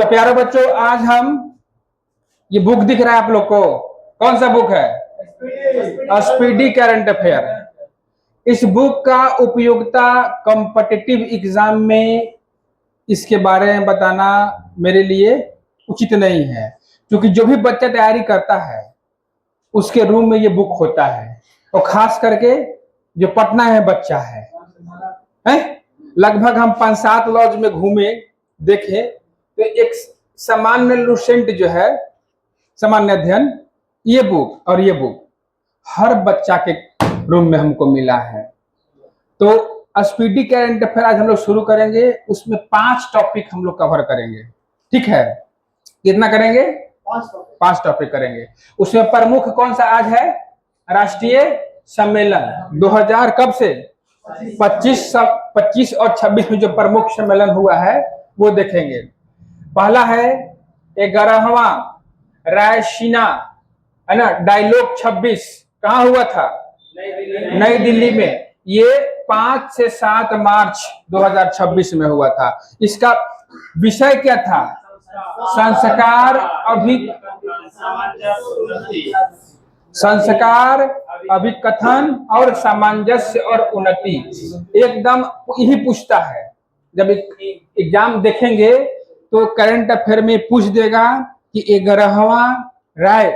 तो प्यारे बच्चों, आज हम ये बुक दिख रहा है आप लोग को, कौन सा बुक है? Speedy current affair. इस बुक का उपयोगिता कॉम्पिटिटिव एग्जाम में इसके बारे में बताना मेरे लिए उचित नहीं है, क्योंकि जो भी बच्चा तैयारी करता है उसके रूम में ये बुक होता है, और खास करके जो पटना में बच्चा है, लगभग हम 5-7 लॉज में घूमे, देखे, तो एक सामान्य लुसेंट जो है, सामान्य अध्ययन, ये बुक और ये बुक हर बच्चा के रूम में हमको मिला है। तो स्पीडी करंट अफेयर आज हम लोग शुरू करेंगे। उसमें 5 टॉपिक हम लोग कवर करेंगे, ठीक है? कितना करेंगे? 5 टॉपिक करेंगे। उसमें प्रमुख कौन सा आज है? राष्ट्रीय सम्मेलन 2000 कब से 25 और 26 में जो प्रमुख सम्मेलन हुआ है वो देखेंगे। पहला है 11वां रायसीना, है ना, डायलॉग 26 कहाँ हुआ था? नई दिल्ली में। ये 5 से 7 मार्च 2026 में हुआ था। इसका विषय क्या था? संस्कार, अभिकथन और सामंजस्य और उन्नति। एकदम यही पूछता है। जब एग्जाम देखेंगे तो करंट अफेयर में पूछ देगा कि 11वां राय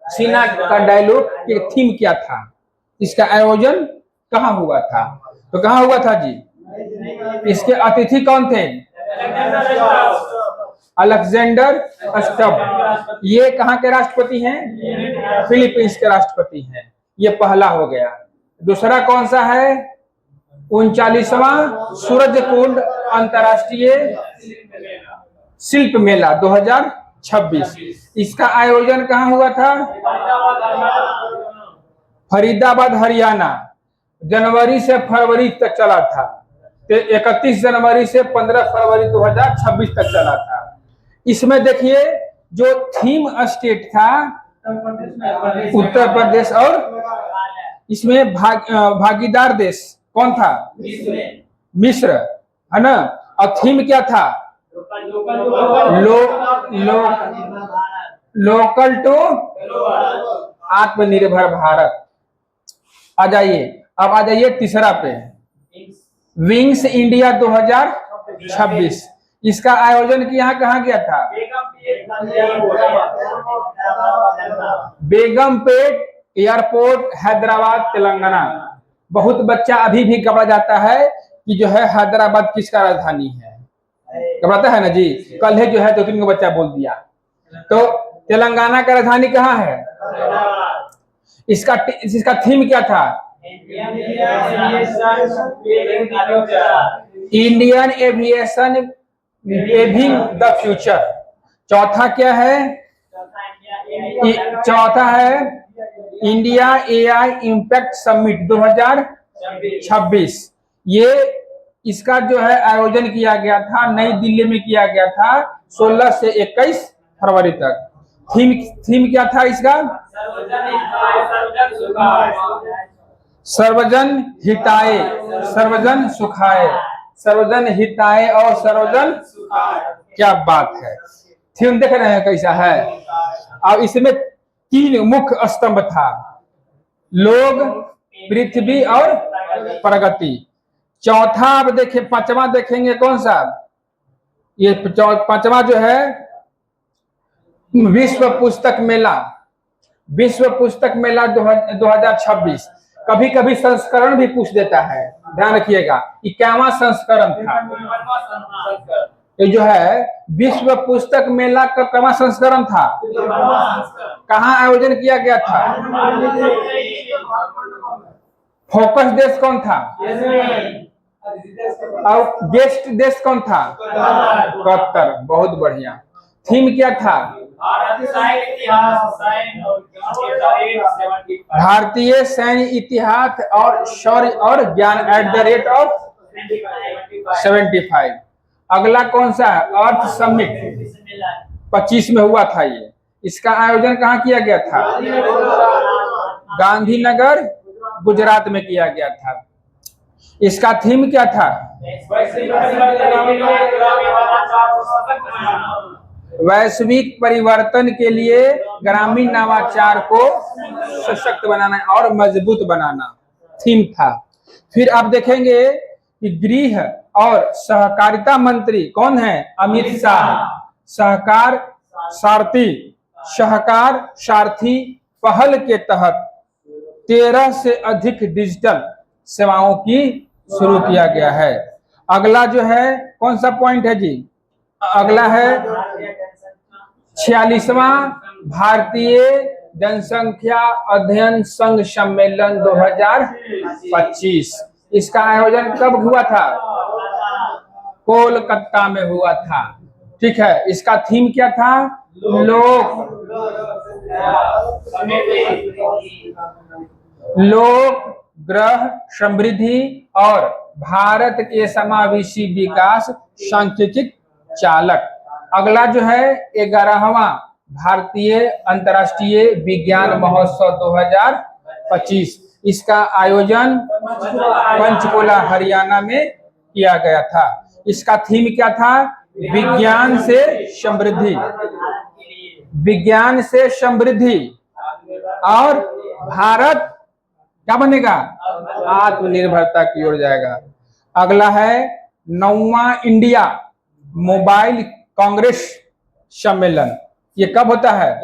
सीना का डायलॉग की थीम क्या था, इसका आयोजन कहाँ हुआ था? तो कहाँ हुआ था जी? इसके अतिथि कौन थे? Alexander Stubb. ये कहाँ के राष्ट्रपति हैं? फिलीपींस के राष्ट्रपति हैं। ये पहला हो गया। दूसरा कौन सा है? 39वां सूरजकुंड अंतर्राष्ट्रीय शिल्प मेला 2026। इसका आयोजन कहाँ हुआ था? फरीदाबाद, हरियाणा। जनवरी से फरवरी तक चला था। 31 जनवरी से 15 फरवरी 2026 तक चला था। इसमें देखिए जो थीम स्टेट था उत्तर प्रदेश, और इसमें भागीदार देश कौन था? मिस्र, है ना। और थीम क्या था? लोकल टू आत्मनिर्भर भारत। आ जाइए, अब आ जाइए तीसरा पे, विंग्स इंडिया 2026। इसका आयोजन यहाँ कहाँ गया था? बेगमपेट एयरपोर्ट, हैदराबाद, तेलंगाना। बहुत बच्चा अभी भी घबरा जाता है कि जो है हैदराबाद किसका राजधानी है, घबराता है ना जी। कल है जो है 2-3 को बच्चा बोल दिया। तो तेलंगाना का राजधानी कहाँ है? इसका थीम क्या था? इंडियन एविएशन एविंग द फ्यूचर। चौथा क्या है? चौथा है इंडिया एआई इम्पैक्ट समिट 2026। ये इसका जो है आयोजन किया गया था, नई दिल्ली में किया गया था 16 से 21 फरवरी तक। थीम क्या था इसका? सर्वजन हिताय, सर्वजन सुखाय, सर्वजन हिताय और सर्वजन। क्या बात है! थीम देख रहे हैं कैसा है? और इसमें 3 मुख्य स्तंभ था, लोग, पृथ्वी और प्रगति। चौथा अब देखिए, 5वां देखेंगे कौन सा? ये 5वां जो है विश्व पुस्तक मेला, विश्व पुस्तक मेला 2026। कभी कभी संस्करण भी पूछ देता है, ध्यान रखिएगा। 51वां संस्करण था ये जो है विश्व पुस्तक मेला का। 51वां संस्करण था। कहाँ आयोजन किया गया था? फोकस देश कौन था? और गेस्ट देश कौन था? कतर। बहुत बढ़िया। थीम क्या था? भारतीय सैन्य इतिहास और शौर्य और ज्ञान @ 75। अगला कौन सा है? अर्थ समिट 25 में हुआ था ये। इसका आयोजन कहाँ किया गया था? गांधीनगर, गुजरात में किया गया था। इसका थीम क्या था? वैश्विक परिवर्तन के लिए ग्रामीण नवाचार को सशक्त बनाना और मजबूत बनाना थीम था। फिर आप देखेंगे कि गृह और सहकारिता मंत्री कौन है? अमित शाह। सहकार सारथी पहल के तहत 13 से अधिक डिजिटल सेवाओं की शुरू किया गया है। अगला जो है कौन सा पॉइंट है जी? अगला है 46वां भारतीय जनसंख्या अध्ययन संघ सम्मेलन 2025। इसका आयोजन कब हुआ था? कोलकाता में हुआ था। ठीक है, इसका थीम क्या था? लोक ग्रह समृद्धि और भारत के समावेशी विकास सांख्यिकी चालक। अगला जो है 11वां भारतीय अंतर्राष्ट्रीय विज्ञान महोत्सव 2025। इसका आयोजन पंचकुला हरियाणा में किया गया था। इसका थीम क्या था? विज्ञान से समृद्धि। विज्ञान से समृद्धि और भारत क्या बनेगा? आत्मनिर्भरता की ओर जाएगा। अगला है 9वां इंडिया मोबाइल कांग्रेस सम्मेलन। ये कब होता है?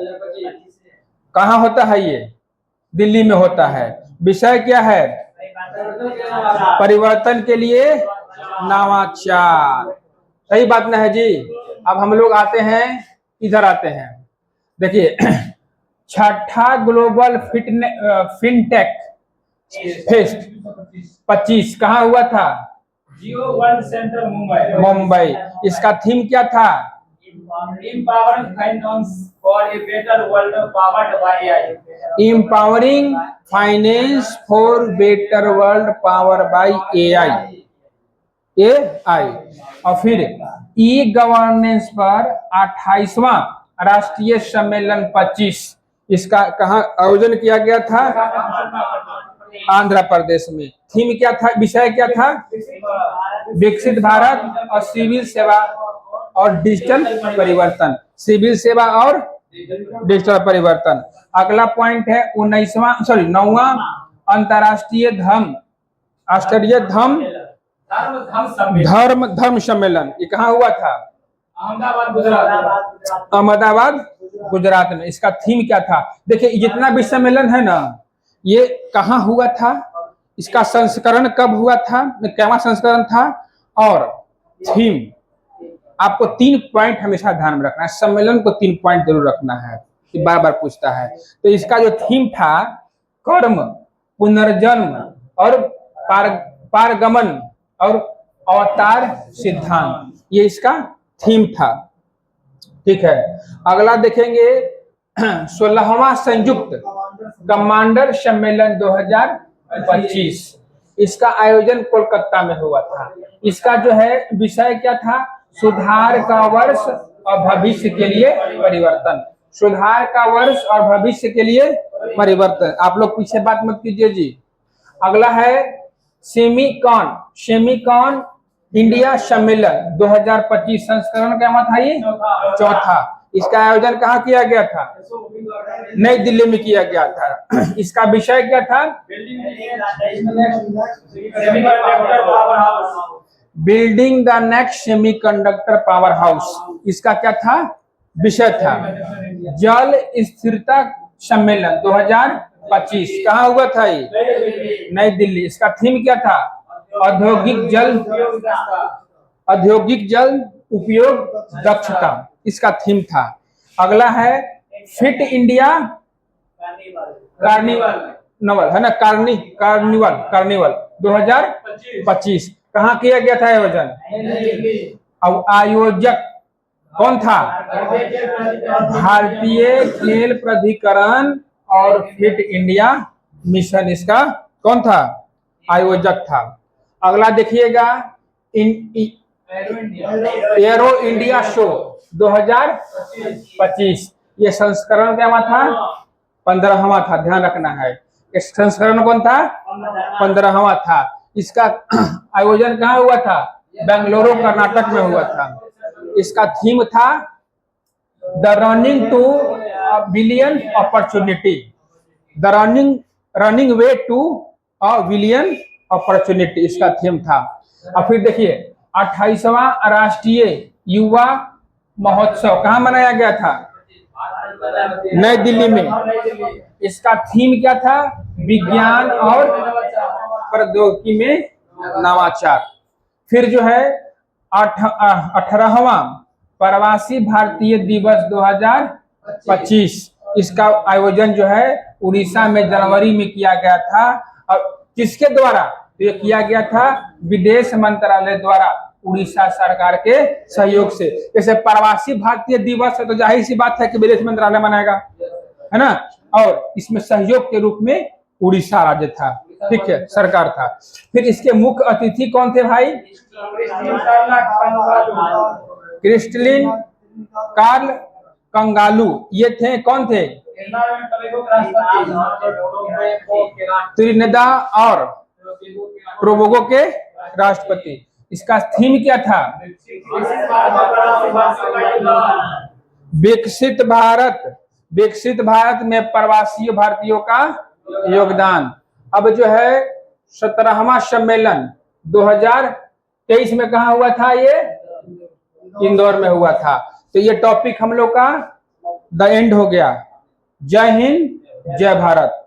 कहाँ होता है? ये दिल्ली में होता है। विषय क्या है? परिवर्तन के लिए नवाचार। सही बात ना है जी। अब हम लोग आते हैं, इधर आते हैं, देखिए 6ठा ग्लोबल फिनटेक फेस्ट 25 कहाँ हुआ था? जियो वर्ल्ड सेंटर मुंबई। इसका थीम क्या था? Empowering finance for a better world powered by AI. Empowering finance for better world powered by AI। और फिर ई गवर्नेंस पर 28वां राष्ट्रीय सम्मेलन 25। इसका कहाँ आयोजन किया गया था? आंध्र प्रदेश में। थीम क्या था? विषय क्या था? विकसित भारत और सिविल सेवा और डिजिटल परिवर्तन। सिविल सेवा और डिजिटल परिवर्तन। अगला पॉइंट है 9वां अंतर्राष्ट्रीय धर्म सम्मेलन। ये कहाँ हुआ था? अहमदाबाद गुजरात में। इसका थीम क्या था? देखिए जितना भी सम्मेलन है ना, ये कहाँ हुआ था, इसका संस्करण कब हुआ था, कैवा संस्करण था, और थीम। आपको 3 पॉइंट हमेशा ध्यान में रखना है। सम्मेलन को 3 पॉइंट जरूर रखना है, कि बार बार पूछता है। तो इसका जो थीम था कर्म, पुनर्जन्म और पारगमन और अवतार सिद्धांत, ये इसका थीम था। ठीक है, अगला देखेंगे 16वां संयुक्त कमांडर सम्मेलन 2025। इसका आयोजन कोलकाता में हुआ था। इसका जो है विषय क्या था? सुधार का वर्ष और भविष्य के लिए परिवर्तन। सुधार का वर्ष और भविष्य के लिए परिवर्तन। आप लोग पीछे बात मत कीजिए जी। अगला है सेमीकॉन इंडिया सम्मेलन 2025। संस्करण क्या था? ये चौथा। इसका आयोजन कहाँ किया गया था? नई दिल्ली में किया गया था। इसका विषय क्या था? Building the next semiconductor power house. इसका क्या था? विषय था। जल स्थिरता सम्मेलन 2025 कहाँ हुआ था? ये नई दिल्ली। इसका थीम क्या था? औद्योगिक जल उपयोग दक्षता। इसका थीम था। अगला है फिट इंडिया कार्निवल है ना, कार्निवल 2025 कहाँ किया गया था आयोजन? अब आयोजक कौन था? भारतीय खेल प्राधिकरण और फिट इंडिया मिशन। इसका कौन था? आयोजक था। अगला देखिएगा एरो इंडिया शो 2025। ये संस्करण क्या था? 15वां था। ध्यान रखना है, इस संस्करण कौन था? 15वां था। इसका आयोजन कहाँ हुआ था? बेंगलुरु कर्नाटक में हुआ था। इसका थीम था the running two billion opportunity, the running way to a billion opportunity, इसका थीम था। और फिर देखिए 28वां राष्ट्रीय युवा महोत्सव कहाँ मनाया गया था? नई दिल्ली में। इसका थीम क्या था? विज्ञान और प्रौद्योगिकी में नवाचार। फिर जो है 18वां प्रवासी भारतीय दिवस 2025, इसका आयोजन जो है उड़ीसा में जनवरी में किया गया था। और किसके द्वारा? तो ये किया गया था विदेश मंत्रालय द्वारा, उड़ीसा सरकार के सहयोग से। जैसे प्रवासी भारतीय दिवस है तो जाहिर सी बात है कि विदेश मंत्रालय मनाएगा, है ना। और इसमें सहयोग के रूप में उड़ीसा राज्य था, ठीक है, सरकार था। फिर इसके मुख्य अतिथि कौन थे भाई? क्रिस्टलिन कार्ल कंगालू, ये थे, कौन थे? त्रिनिदा और टोबैगो के राष्ट्रपति। इसका थीम क्या था? विकसित भारत, विकसित भारत में प्रवासी भारतीयों का योगदान। अब जो है 17वां सम्मेलन 2023 में कहा हुआ था? ये इंदौर में हुआ था। तो ये टॉपिक हम लोग का द एंड हो गया। जय हिंद, जय भारत।